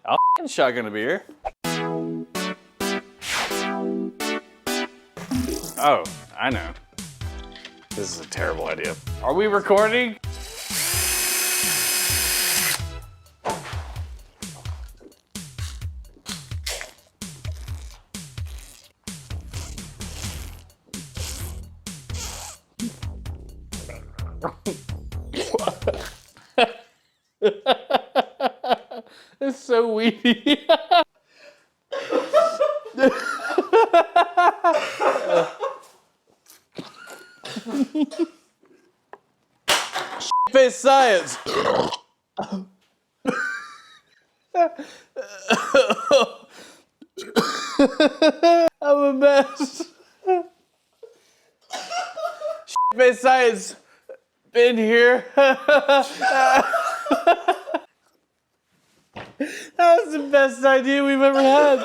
I'll f***ing shotgun a beer. Oh, I know. This is a terrible idea. Are we recording? It's so weedy. Face science. I'm a mess. Face science. Been here. That was the best idea we've ever had.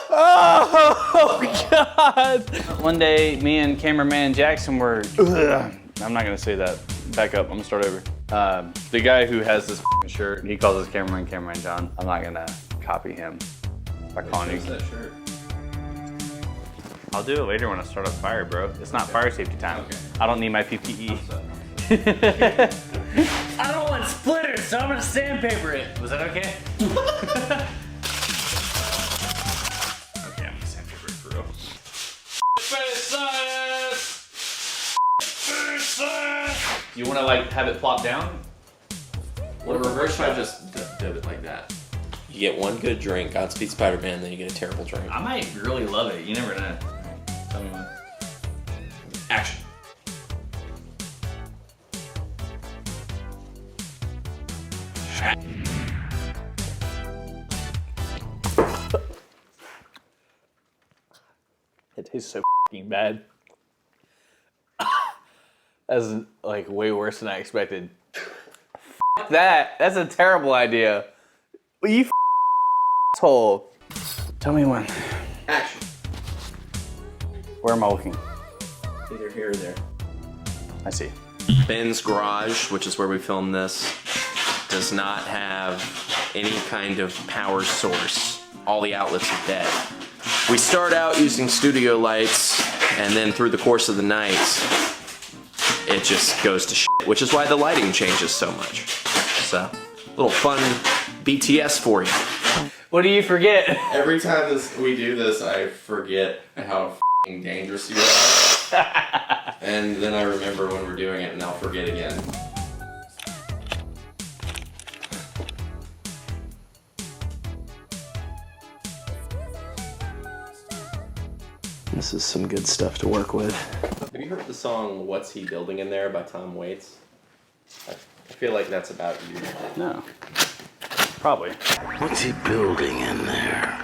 Oh, God. One day, me and cameraman Jackson were, I'm not gonna say that. Back up, I'm gonna start over. The guy who has this shirt, he calls his cameraman John. I'm not gonna copy him by calling you. That shirt? I'll do it later when I start a fire, bro. It's not fire safety time. Okay. I don't need my PPE. I don't want splitters, so I'm gonna sandpaper it. Was that okay? Okay, I'm gonna sandpaper it for real. Face science! You wanna like have it plop down? Well, reverse I just did it like that. You get one good drink, Godspeed Spider-Man, then you get a terrible drink. I might really love it. You never know. Tell me when. Action. It tastes so f***ing bad. That's like way worse than I expected. F*** that. That's a terrible idea. You asshole. Tell me when. Action. Where am I looking? Either here or there. I see. Ben's garage, which is where we filmed this, does not have any kind of power source. All the outlets are dead. We start out using studio lights, and then through the course of the night, it just goes to shit, which is why the lighting changes so much. So, a little fun BTS for you. What do you forget? Every time we do this, I forget how f***ing dangerous you are. And then I remember when we're doing it, and I'll forget again. This is some good stuff to work with. Have you heard the song "What's He Building in There" by Tom Waits? I feel like that's about you. No. Probably. What's he building in there?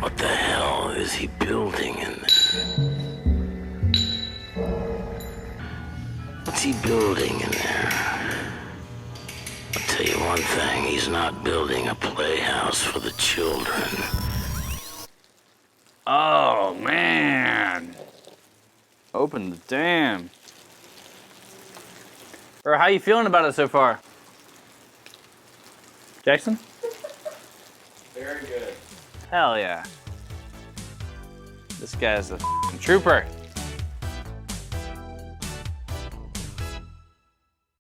What the hell is he building in there? What's he building in there? I'll tell you one thing, he's not building a playhouse for the children. Oh, man. Open the dam. Or how you feeling about it so far? Jackson? Very good. Hell yeah. This guy's a f***ing trooper.